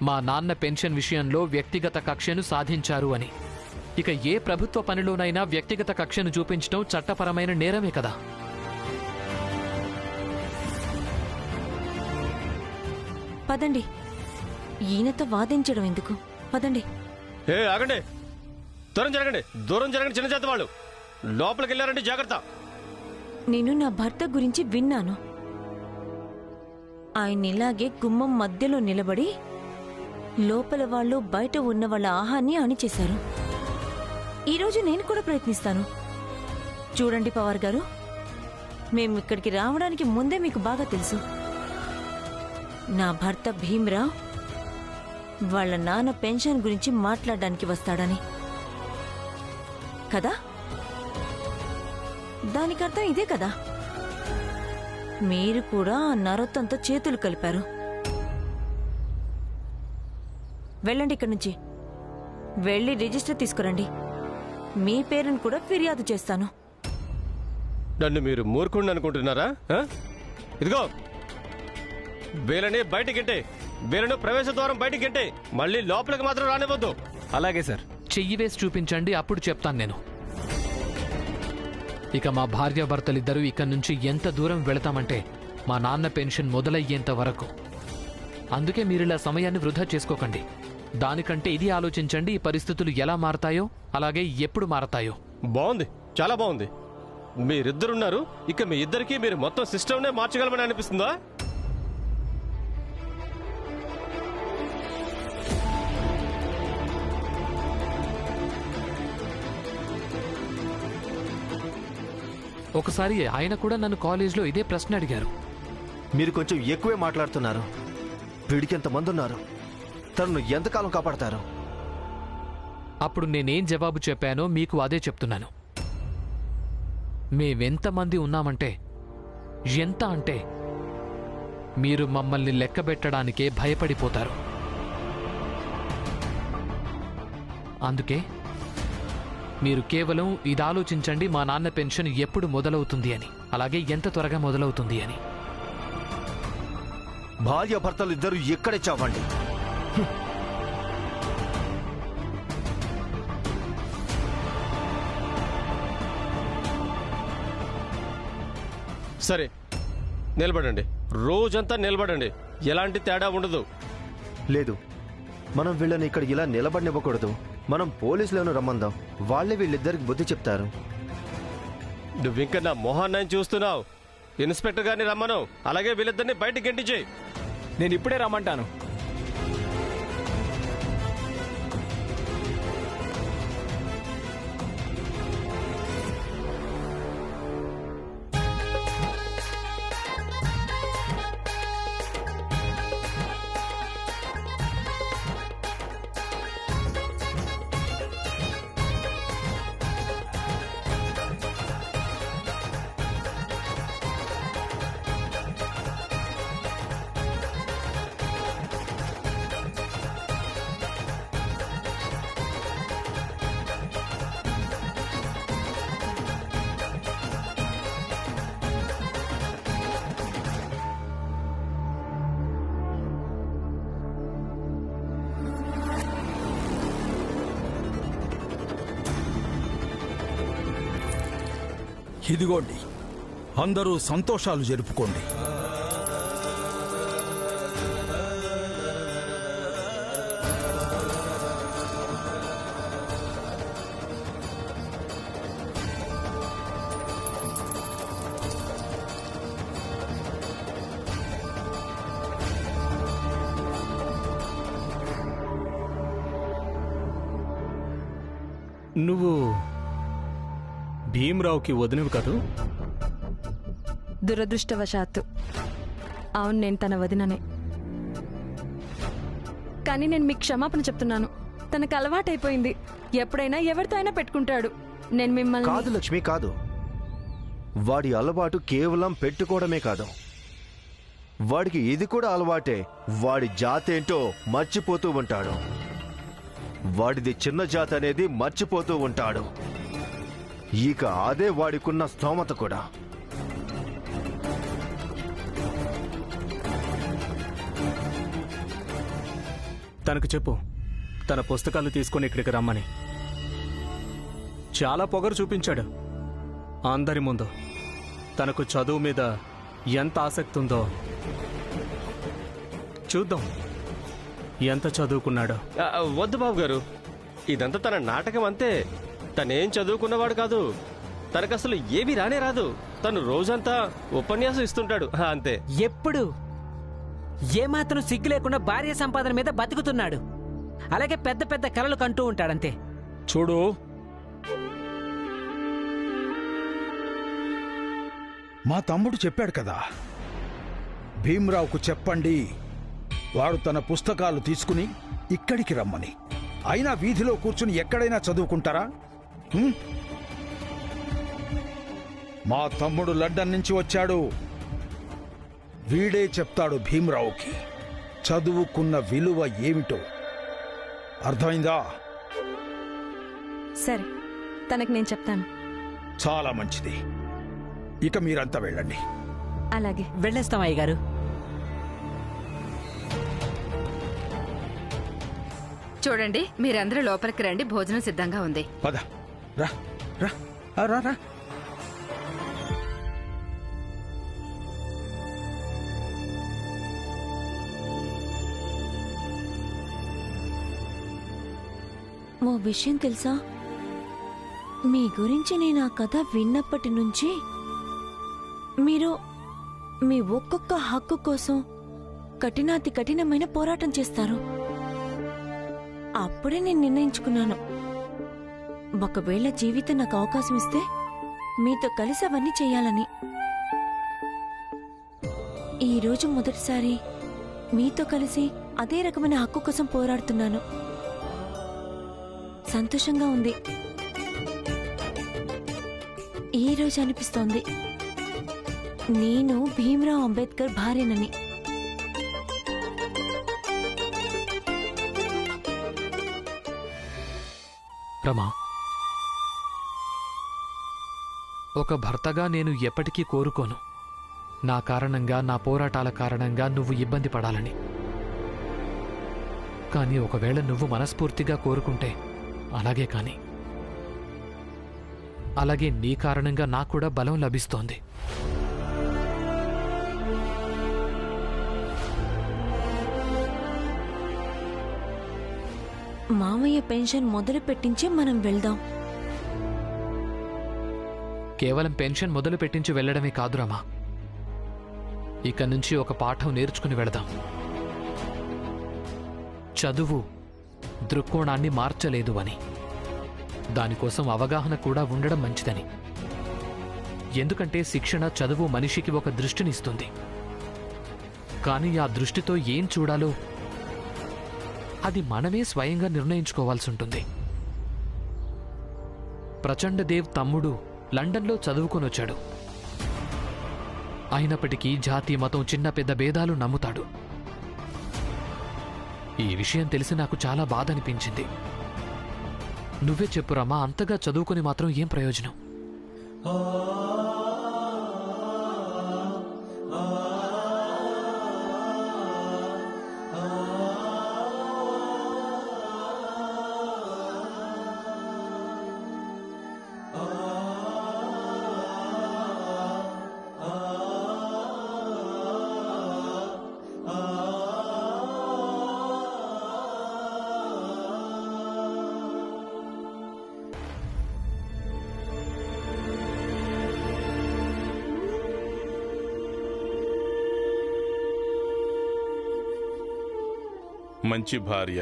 మా నాన్న పెన్షన్ విషయంలో వ్యక్తిగత కక్షను సాధించారు అని. ఇక ఏ ప్రభుత్వ పనిలోనైనా వ్యక్తిగత కక్షను చూపించడం చట్టపరమైన నేరమే కదా. పదండి, ఈయనతో వాదించడం ఎందుకు? పదండి. ఆగండి, దూరం జరగండి, దూరం జరగండి. చిన్న చేత వాళ్ళు లోపలికి వెళ్ళారంటే జాగ్రత్త. నేను నా భర్త గురించి విన్నాను. ఆయన ఇలాగే గుమ్మం మధ్యలో నిలబడి లోపల వాళ్ళు బయట ఉన్న వాళ్ళ ఆహాన్ని అణిచేశారు. ఈరోజు నేను కూడా ప్రయత్నిస్తాను. చూడండి పవార్ గారు, మేము ఇక్కడికి రావడానికి ముందే మీకు బాగా తెలుసు నా భర్త భీమ్రావ్ వాళ్ళ నాన్న పెన్షన్ గురించి మాట్లాడడానికి వస్తాడని కదా. దానికర్థం ఇదే కదా. మీరు కూడా ఆ నరోత్తంతో చేతులు కలిపారు. వెళ్ళండి ఇక్కడి నుంచి. వెళ్ళి రిజిస్టర్ తీసుకురండి. మీ పేరును కూడా ఫిర్యాదు చేస్తాను. నన్ను మీరు మూర్ఖుడిని అనుకుంటున్నారా? ఇదిగో వీళ్ళని బయటికింటే, వీళ్ళను ప్రవేశ ద్వారం బయటికింటే మళ్ళీ లోపలికి మాత్రం రానివ్వద్దు. అలాగే సార్. చెయ్యి వేసి చూపించండి, అప్పుడు చెప్తాను నేను. ఇక మా భార్యాభర్తలిద్దరూ ఇక్కడి నుంచి ఎంత దూరం వెళతామంటే మా నాన్న పెన్షన్ మొదలయ్యేంత వరకు. అందుకే మీరిలా సమయాన్ని వృధా చేసుకోకండి. దానికంటే ఇది ఆలోచించండి, ఈ పరిస్థితులు ఎలా మారతాయో, అలాగే ఎప్పుడు మారతాయో. బాగుంది, చాలా బాగుంది. మీరిద్దరున్నారు, ఇక మీ ఇద్దరికి మీరు మొత్తం సిస్టమ్నే మార్చగలమని అనిపిస్తుందా? ఒకసారి ఆయన కూడా నన్ను కాలేజ్లో ఇదే ప్రశ్న అడిగారు. మీరు కొంచెం ఎక్కువే మాట్లాడుతున్నారు. వీడికి ఎంతమంది ఉన్నారు? తనను ఎంతకాలం కాపాడతారు? అప్పుడు నేనేం జవాబు చెప్పానో మీకు అదే చెప్తున్నాను. మేమెంతమంది ఉన్నామంటే, ఎంత అంటే మీరు మమ్మల్ని లెక్కబెట్టడానికే భయపడిపోతారు. అందుకే మీరు కేవలం ఇది ఆలోచించండి, మా నాన్న పెన్షన్ ఎప్పుడు మొదలవుతుంది అని, అలాగే ఎంత త్వరగా మొదలవుతుంది అని. భార్య భర్తలు ఇద్దరు ఎక్కడే చావండి. సరే, నిలబడండి. రోజంతా నిలబడండి, ఎలాంటి తేడా ఉండదు. లేదు, మనం వీళ్ళని ఇక్కడ ఇలా నిలబడినివ్వకూడదు. మనం పోలీసులను రమ్మందాం. వాళ్ళే వీళ్ళిద్దరికి బుద్ధి చెప్తారు. నువ్వింక నా మొహాన్ని చూస్తున్నావు. ఇన్స్పెక్టర్ గారిని రమ్మను, అలాగే వీళ్ళిద్దరిని బయటికి గెంటించేయి. నేను ఇప్పుడే రమ్మంటాను. ఇదిగోండి, అందరూ సంతోషాలు జరుపుకోండి. నువ్వు భీమ్రావుకి వదినవు కదూ? దురదృష్టవశాత్తు అవును, నేను తన వదిననే. కానీ నేను మీకు క్షమాపణ చెప్తున్నాను. తనకు అలవాటైపోయింది. ఎప్పుడైనా ఎవరితో అయినా పెట్టుకుంటాడు. నేను మిమ్మల్ని కాదు లక్ష్మి, కాదు. వాడి అలవాటు కేవలం పెట్టుకోవడమే కాదు, వాడికి ఇది కూడా అలవాటే. వాడి జాతేంటో మర్చిపోతూ ఉంటాడు. వాడిది చిన్న జాతి అనేది మర్చిపోతూ ఉంటాడు. ఇక అదే వాడికున్న స్తోమత కూడా. తనకు చెప్పు తన పుస్తకాలు తీసుకొని ఇక్కడికి రమ్మని. చాలా పొగరు చూపించాడు అందరి ముందు. తనకు చదువు మీద ఎంత ఆసక్తి ఉందో చూద్దాం, ఎంత చదువుకున్నాడో. వద్దు బాబు గారు, ఇదంతా తన నాటకం అంతే. తనేం చదువుకున్నవాడు కాదు, తనకసలు ఏమీ రానే రాదు. తను రోజంతా ఉపన్యాసం ఇస్తుంటాడు అంతే. ఎప్పుడు ఏమాత్రం సిగ్గు లేకుండా భార్య సంపాదన మీద బతుకుతున్నాడు. అలాగే పెద్ద పెద్ద కలలు కంటూ ఉంటాడంతే. చూడు, మా తమ్ముడు చెప్పాడు కదా, భీమ్రావుకు చెప్పండి వాడు తన పుస్తకాలు తీసుకుని ఇక్కడికి రమ్మని. అయినా వీధిలో కూర్చుని ఎక్కడైనా చదువుకుంటారా? మా తమ్ముడు లండన్ నుంచి వచ్చాడు. వీడే చెప్తాడు భీమ్రావుకి చదువుకున్న విలువ ఏమిటో. అర్థమైందా? సరే, తనకు నేను చెప్తాను. చాలా మంచిది. ఇక మీరంతా వెళ్ళండి. అలాగే. వెళ్ళేస్తాం అయ్యగారు. చూడండి, మీరందరూ లోపలికి రండి, భోజనం సిద్ధంగా ఉంది. పద, రా రా రా రా. ఓ విషయం తెలుసా, మీ గురించి నేను ఆ కథ విన్నప్పటి నుంచి మీరు మీ ఒక్కొక్క హక్కు కోసం కఠినాతి కఠినమైన పోరాటం చేస్తారు. అప్పుడే నేను నిర్ణయించుకున్నాను, ఒకవేళ జీవితం నాకు అవకాశం ఇస్తే మీతో కలిసి అవన్నీ చేయాలని. ఈరోజు మొదటిసారి మీతో కలిసి అదే రకమైన హక్కు కోసం పోరాడుతున్నాను. సంతోషంగా ఉంది. ఈ రోజు అనిపిస్తోంది నేను భీమ్రావ్ అంబేద్కర్ భార్యనని. రమా, ఒక భర్తగా నేను ఎప్పటికీ కోరుకోను నా కారణంగా, నా పోరాటాల కారణంగా నువ్వు ఇబ్బంది పడాలని. కానీ ఒకవేళ నువ్వు మనస్ఫూర్తిగా కోరుకుంటే అలాగే. కానీ అలాగే నీ కారణంగా నాకు కూడా బలం లభిస్తోంది. మామయ్య పెన్షన్ మొదలు పెట్టించి మనం వెళ్దాం. కేవలం పెన్షన్ మొదలు పెట్టించి వెళ్లడమే కాదు రమా, ఇక నుంచి ఒక పాఠం నేర్చుకుని వెళదాం. చదువు దృక్కోణాన్ని మార్చలేదు అని, దానికోసం అవగాహన కూడా ఉండడం మంచిదని. ఎందుకంటే శిక్షణ, చదువు మనిషికి ఒక దృష్టినిస్తుంది. కానీ ఆ దృష్టితో ఏం చూడాలో అది మనమే స్వయంగా నిర్ణయించుకోవాల్సి ఉంటుంది. ప్రచండదేవ్ తమ్ముడు లండన్లో చదువుకొనొచ్చాడు. అయినప్పటికీ జాతి, మతం, చిన్న పెద్ద భేదాలు నమ్ముతాడు. ఈ విషయం తెలిసి నాకు చాలా బాధ అనిపించింది. నువ్వే చెప్పురమ్మా, అంతగా చదువుకొని మాత్రం ఏం ప్రయోజనం? మంచి భార్య,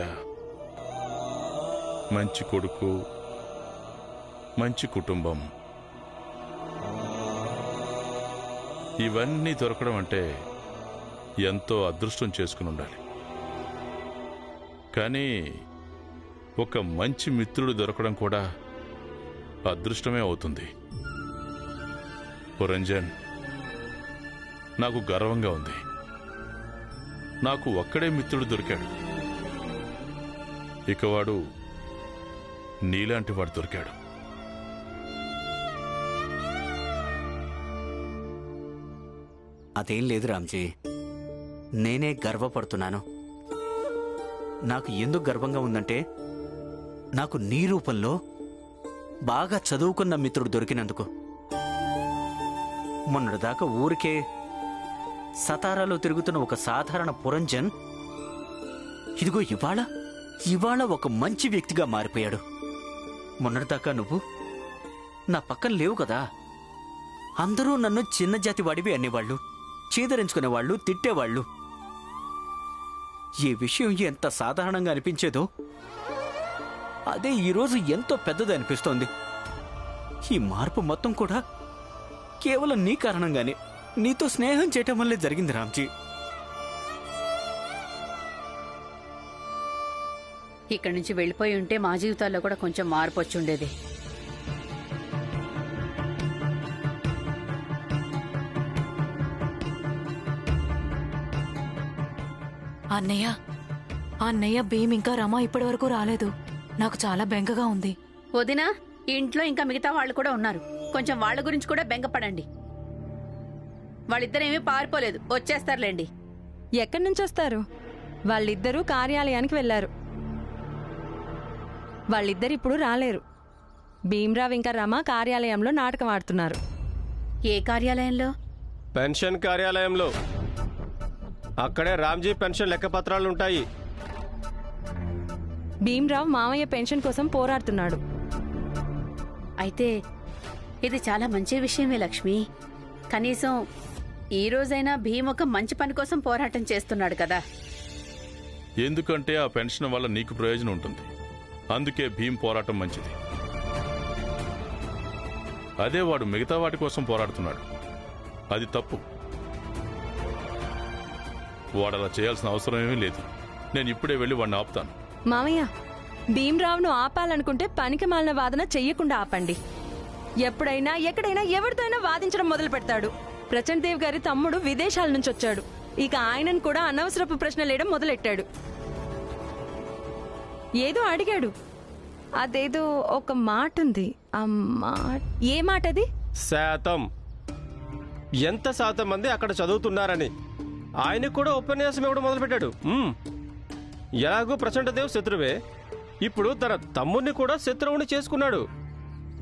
మంచి కొడుకు, మంచి కుటుంబం, ఇవన్నీ దొరకడం అంటే ఎంతో అదృష్టం చేసుకుని ఉండాలి. కానీ ఒక మంచి మిత్రుడు దొరకడం కూడా అదృష్టమే అవుతుంది. రంజన్, నాకు గర్వంగా ఉంది. నాకు ఒక్కడే మిత్రుడు దొరికాడు. ఇక వాడు నీలాంటి వాడు దొరికాడు. అదేం లేదు రామ్జీ, నేనే గర్వపడుతున్నాను. నాకు ఎందుకు గర్వంగా ఉందంటే నాకు నీ రూపంలో బాగా చదువుకున్న మిత్రుడు దొరికినందుకు. మొన్నటిదాకా ఊరికే సతారాలో తిరుగుతున్న ఒక సాధారణ పురంజన్ ఇదిగో ఇవాళ ఒక మంచి వ్యక్తిగా మారిపోయాడు. మొన్నటిదాకా నువ్వు నా పక్కన లేవు కదా. అందరూ నన్ను చిన్న జాతి వాడివి అనేవాళ్ళు, చీదరించుకునేవాళ్ళు, తిట్టేవాళ్ళు. ఈ విషయం ఎంత సాధారణంగా అనిపించేదో అదే ఈరోజు ఎంతో పెద్దది అనిపిస్తోంది. ఈ మార్పు మొత్తం కూడా కేవలం నీ కారణంగానే, నీతో స్నేహం చేయటం వల్లే జరిగింది రామ్జీ. ఇక్కడి నుంచి వెళ్ళిపోయి ఉంటే మా జీవితాల్లో కూడా కొంచెం మార్పు వచ్చి ఉండేది. అన్నయ్య భీమ్ ఇంకా రమ ఇప్పటి వరకు రాలేదు. నాకు చాలా బెంగగా ఉంది. వదినా, ఇంట్లో ఇంకా మిగతా వాళ్ళు కూడా ఉన్నారు. కొంచెం వాళ్ళ గురించి కూడా బెంగపడండి. వాళ్ళిద్దరేమీ పారిపోలేదు, వచ్చేస్తారులేండి. ఎక్కడి నుంచి వస్తారు? వాళ్ళిద్దరూ కార్యాలయానికి వెళ్లారు. వాళ్ళిద్దరు ఇప్పుడు రాలేరు. భీమ్రావ్ ఇంకా రమ కార్యాలయంలో నాటకం ఆడుతున్నారు. ఏ కార్యాలయంలో? పెన్షన్ కార్యాలయంలో. అక్కడే రామ్జీ పెన్షన్ లెక్కపత్రాలుంటాయి. భీమ్రావ్ మామయ్య పెన్షన్ కోసం పోరాడుతున్నాడు. అయితే ఇది చాలా మంచి విషయమే లక్ష్మి. కనీసం ఈ రోజైనా భీమ్ ఒక మంచి పని కోసం పోరాటం చేస్తున్నాడు కదా. ఎందుకంటే ఆ పెన్షన్ వల్ల నీకు ప్రయోజనం ఉంటుంది. అందుకే భీమ్ పోరాటం మంచిది. అదే వాడు మిగతా వాటి కోసం పోరాడుతున్నాడు, అది తప్పు. వాడు అలా చేయాల్సిన అవసరం ఏమీ లేదు. నేను ఇప్పుడే వెళ్ళి వాడిని ఆపుతాను. మామయ్య, భీమ్రావ్ను ఆపాలనుకుంటే పనికి మాలిన వాదన చెయ్యకుండా ఆపండి. ఎప్పుడైనా ఎక్కడైనా ఎవరితో అయినా వాదించడం మొదలు పెడతాడు. ప్రచండ్ దేవ్ గారి తమ్ముడు విదేశాల నుంచి వచ్చాడు. ఇక ఆయనను కూడా అనవసరపు ప్రశ్నలేయడం మొదలెట్టాడు. ఏదో అడిగాడు. అదేదో ఒక మాట ఉంది. ఏ మాట అది? శాతం. ఎంత శాతం మంది అక్కడ చదువుతున్నారని ఆయన కూడా ఉపన్యాసం ఇవ్వడం మొదలుపెట్టాడు. ఎలాగో ప్రచండదేవ్ శత్రువే, ఇప్పుడు తన తమ్ముడిని కూడా శత్రువుని చేసుకున్నాడు.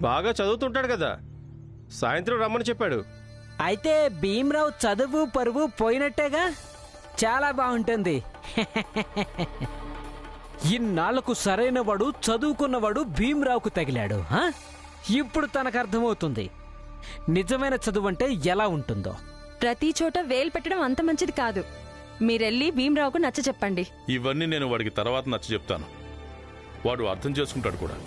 బాగా చదువుతుంటాడు కదా, సాయంత్రం రమ్మని చెప్పాడు. అయితే భీమ్రావ్ చదువు పరువు పోయినట్టేగా. చాలా బాగుంటుంది. ఇన్నాళ్లకు సరైనవాడు, చదువుకున్నవాడు భీమ్రావుకు తగిలాడు. ఇప్పుడు తనకు అర్థమవుతుంది నిజమైన చదువు అంటే ఎలా ఉంటుందో. ప్రతి చోట వేలు పెట్టడం అంత మంచిది కాదు. మీరెళ్ళి భీమ్రావుకు నచ్చ చెప్పండి. ఇవన్నీ నేను వాడికి తర్వాత నచ్చ చెప్తాను. వాడు అర్థం చేసుకుంటాడు కూడా.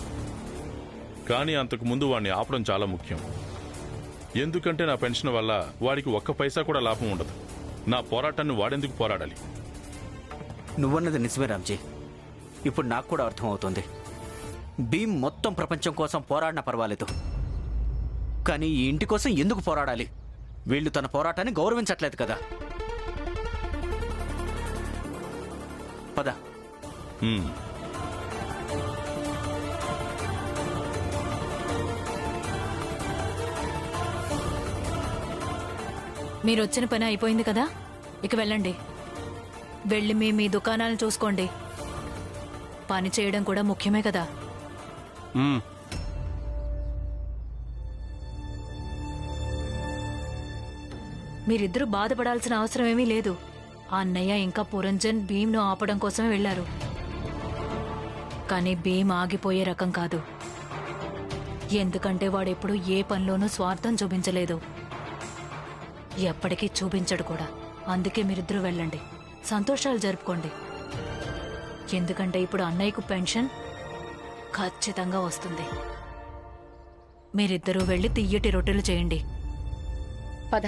కానీ అంతకు ముందు వాడిని ఆపడం చాలా ముఖ్యం. ఎందుకంటే నా పెన్షన్ వల్ల వాడికి ఒక్క పైసా కూడా లాభం ఉండదు. నా పోరాటాన్ని వాడెందుకు పోరాడాలి? నువ్వన్నది నిజమే రామ్జీ. ఇప్పుడు నాకు కూడా అర్థం అవుతుంది. భీమ్ మొత్తం ప్రపంచం కోసం పోరాడినా పర్వాలేదు, కానీ ఈ ఇంటి కోసం ఎందుకు పోరాడాలి? వీళ్ళు తన పోరాటాన్ని గౌరవించట్లేదు కదా. పద. మీరొచ్చిన పని అయిపోయింది కదా, ఇక వెళ్ళండి. వెళ్ళి మీ దుకాణాలను చూసుకోండి. పని చేయడం కూడా ముఖ్యమే కదా. మీరిద్దరూ బాధపడాల్సిన అవసరం ఏమీ లేదు. ఆ అన్నయ్య ఇంకా పురంజన్ భీమ్ను ఆపడం కోసమే వెళ్లారు. కానీ భీమ్ ఆగిపోయే రకం కాదు. ఎందుకంటే వాడెప్పుడు ఏ పనిలోనూ స్వార్థం చూపించలేదు, ఎప్పటికీ చూపించడు కూడా. అందుకే మీరిద్దరూ వెళ్ళండి, సంతోషాలు జరుపుకోండి. ఎందుకంటే ఇప్పుడు అన్నయ్యకు పెన్షన్ ఖచ్చితంగా వస్తుంది. మీరిద్దరూ వెళ్ళి తియ్యటి రొట్టెలు చేయండి. పద.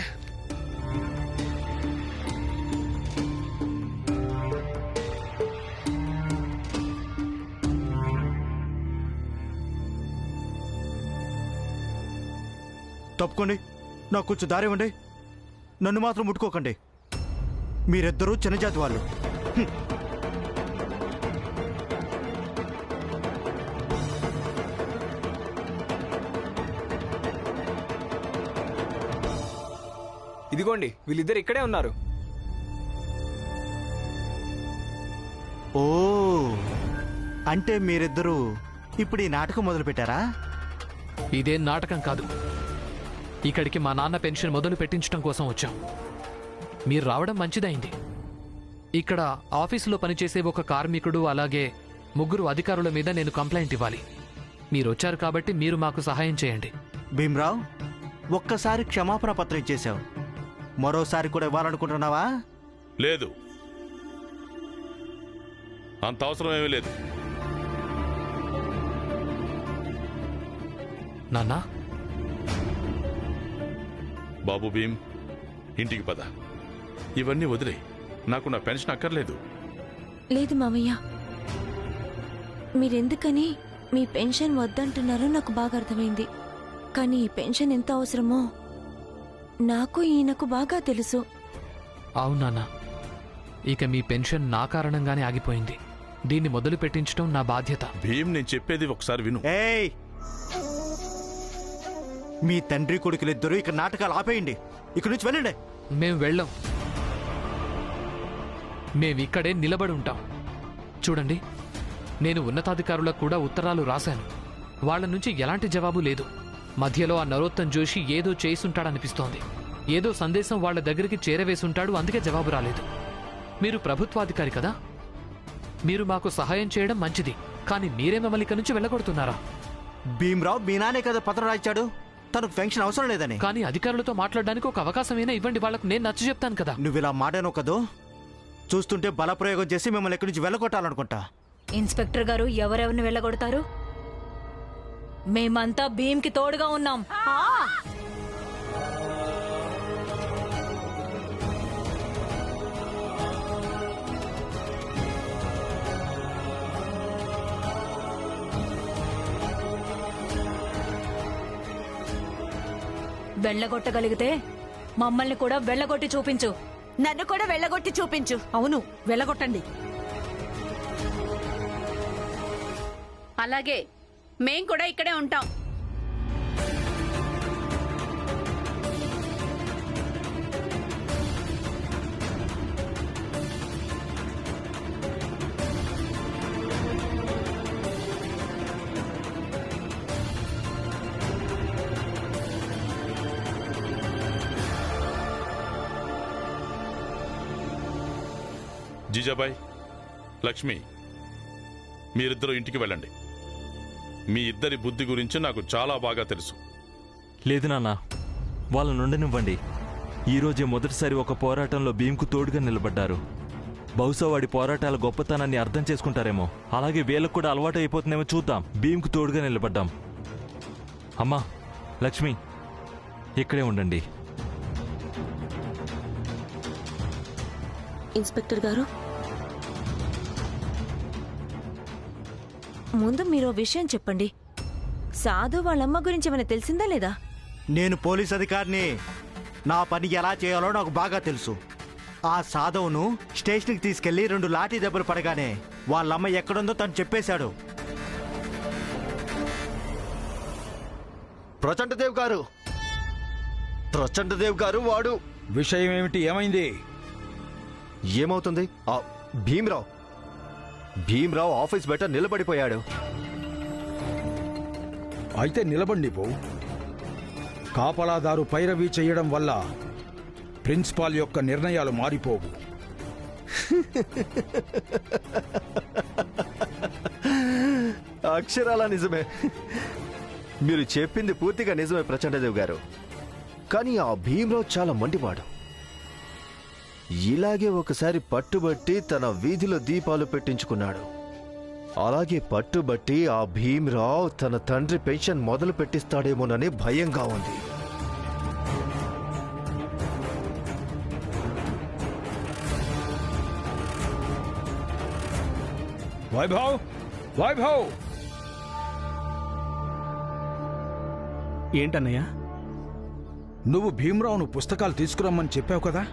తప్పుకోండి, నాకు కొంచెం దారి ఇవ్వండి. నన్ను మాత్రం ముట్టుకోకండి. మీరిద్దరూ చిన్నజాతి వాళ్ళు. ఇదిగోండి, వీళ్ళిద్దరు ఇక్కడే ఉన్నారు. ఓ అంటే మీరిద్దరూ ఇప్పుడు ఈ నాటకం మొదలు పెట్టారా? ఇదేం నాటకం కాదు. ఇక్కడికి మా నాన్న పెన్షన్ మొదలు పెట్టించడం కోసం వచ్చాం. మీరు రావడం మంచిదైంది. ఇక్కడ ఆఫీసులో పనిచేసే ఒక కార్మికుడు అలాగే 3 అధికారుల మీద నేను కంప్లైంట్ ఇవ్వాలి. మీరు వచ్చారు కాబట్టి మీరు మాకు సహాయం చేయండి. భీమ్రావ్, ఒక్కసారి క్షమాపణ పత్రం ఇచ్చేశావు, మరోసారి కూడా ఇవ్వాలనుకుంటున్నావా? లేదు, అంత అవసరం ఏమీ లేదు. నాన్నా, బాబు భీమ్, ఇంటికి పద. ఇవన్నీ వదిలే, నాకు నా పెన్షన్ అక్కర్లేదు. లేదు మావయ్య, మీరెందుకని మీ పెన్షన్ వద్దంటున్నారో నాకు బాగా అర్థమైంది. కానీ ఈ పెన్షన్ ఎంత అవసరమో నాకు ఈయనకు బాగా తెలుసు. అవునాన్నా, ఇక మీ పెన్షన్ నా కారణంగానే ఆగిపోయింది. దీన్ని మొదలు పెట్టించడం నా బాధ్యత. భీమ్, నేను చెప్పేది ఒకసారి విను. ఏయ్, మీ తండ్రి కొడుకులిద్దరూ ఇక నాటకాలు ఆపేయండి. ఇక్కడి నుంచి వెళ్ళండి. మేం వెళ్ళం. మేమిక్కడే నిలబడి ఉంటాం. చూడండి, నేను ఉన్నతాధికారులకు కూడా ఉత్తరాలు రాశాను. వాళ్ల నుంచి ఎలాంటి జవాబు లేదు. మధ్యలో ఆ నరోత్తమ్ జోషి ఏదో చేసుంటాడనిపిస్తోంది. ఏదో సందేశం వాళ్ల దగ్గరికి చేరవేసుంటాడు, అందుకే జవాబు రాలేదు. మీరు ప్రభుత్వాధికారి కదా, మీరు మాకు సహాయం చేయడం మంచిది. కానీ మీరే మమ్మల్ని ఇక్కడి నుంచి వెళ్ళగొడుతున్నారా? భీమ్రావ్ మీ నానే కదా పత్రం రాయించాడు, తనకు పెన్షన్ అవసరం లేదని. కానీ అధికారులతో మాట్లాడడానికి ఒక అవకాశమైనా ఇవ్వండి. వాళ్లకు నేను నచ్చ చెప్తాను కదా. నువ్వు ఇలా మాటాను కదూ, చూస్తుంటే బలప్రయోగం చేసి మిమ్మల్ని ఇక్కడి నుంచి వెళ్ళగొట్టాలనుకుంటా. ఇన్స్పెక్టర్ గారు, ఎవరెవరిని వెళ్ళగొడతారు? మేమంతా భీమ్కి తోడుగా ఉన్నాం. వెళ్ళగొట్టగలిగితే మమ్మల్ని కూడా వెళ్ళగొట్టి చూపించు. నన్ను కూడా వెళ్ళగొట్టి చూపించు. అవును, వెళ్ళగొట్టండి. అలాగే మేం కూడా ఇక్కడే ఉంటాం. జీజాబాయ్, లక్ష్మి, మీరిద్దరూ ఇంటికి వెళ్ళండి. మీ ఇద్దరి బుద్ధి గురించి నాకు చాలా బాగా తెలుసు. లేదు నాన్న, వాళ్ళ నుండనివ్వండి. ఈరోజే మొదటిసారి ఒక పోరాటంలో భీమ్కు తోడుగా నిలబడ్డారు. బహుశా వాడి పోరాటాల గొప్పతనాన్ని అర్థం చేసుకుంటారేమో. అలాగే వీళ్ళకు కూడా అలవాటు అయిపోతుందేమో. చూద్దాం. భీమ్కు తోడుగా నిలబడ్డాం. అమ్మా, లక్ష్మి, ఇక్కడే ఉండండి. ఇన్స్పెక్టర్ గారు, ముందు మీరు విషయం చెప్పండి. సాధు వాళ్ళమ్మ గురించి ఏమైనా తెలిసిందా లేదా? నేను పోలీస్ అధికారిని. నా పని ఎలా చేయాలో నాకు బాగా తెలుసు. ఆ సాధవును స్టేషన్కి తీసుకెళ్లి 2 లాఠీ దెబ్బలు పడగానే వాళ్ళమ్మ ఎక్కడుందో తను చెప్పేశాడు. ప్రచండదేవ్ గారు, ప్రచండదేవ్ గారు, వాడు విషయం ఏమిటి? ఏమైంది? ఏమవుతుంది? భీమ్రావ్ ఆఫీస్ బయట నిలబడిపోయాడు. అయితే నిలబండి పో. కాపలాదారు పైరవీ చేయడం వల్ల ప్రిన్సిపాల్ యొక్క నిర్ణయాలు మారిపోవు. అక్షరాల నిజమే. మీరు చెప్పింది పూర్తిగా నిజమే ప్రచండదేవ్ గారు. కానీ ఆ భీమ్రావ్ చాలా మండివాడు. ఇలాగే ఒకసారి పట్టుబట్టి తన వీధిలో దీపాలు పెట్టించుకున్నాడు. అలాగే పట్టుబట్టి ఆ భీమ్రావ్ తన తండ్రి పెన్షన్ మొదలు పెట్టిస్తాడేమోనని భయంగా ఉంది. వైభవ్, ఏంటన్నయ్యా? నువ్వు భీమ్రావును పుస్తకాలు తీసుకురమ్మని చెప్పావు కదా.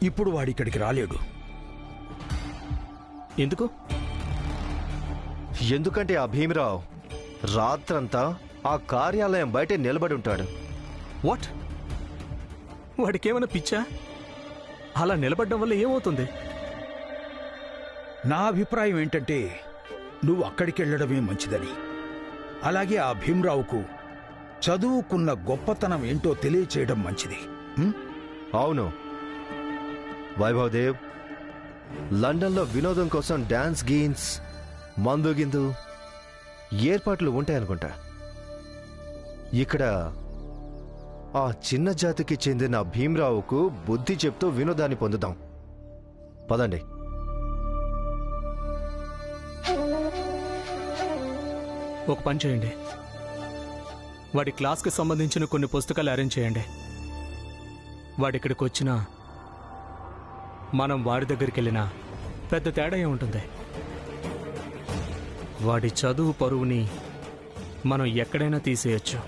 ఇప్పుడు వాడిక్కడికి రాలేడు. ఎందుకు? ఎందుకంటే ఆ భీమ్రావ్ రాత్రంతా ఆ కార్యాలయం బయటే నిలబడి ఉంటాడు. వాట్? వాడికేమైనా పిచ్చా? అలా నిలబడ్డం వల్ల ఏమవుతుంది? నా అభిప్రాయం ఏంటంటే నువ్వు అక్కడికి వెళ్ళడమే మంచిదని, అలాగే ఆ భీమ్రావుకు చదువుకున్న గొప్పతనం ఏంటో తెలియచేయడం మంచిది. అవును వైభవ్ దేవ్, లండన్లో వినోదం కోసం డాన్స్ గీన్స్, మందు గిందు ఏర్పాట్లు ఉంటాయనుకుంటా. ఇక్కడ ఆ చిన్న జాతికి చెందిన భీమ్రావుకు బుద్ధి చెప్తూ వినోదాన్ని పొందుదాం. పదండి. ఒక పని చేయండి, వాడి క్లాస్కి సంబంధించిన కొన్ని పుస్తకాలు అరేంజ్ చేయండి. వాడిక్కడికి వచ్చినా మనం వాడి దగ్గరికి వెళ్ళినా పెద్ద తేడా ఉంటుంది. వాడి చదువు పరువుని మనం ఎక్కడైనా తీసేయచ్చు.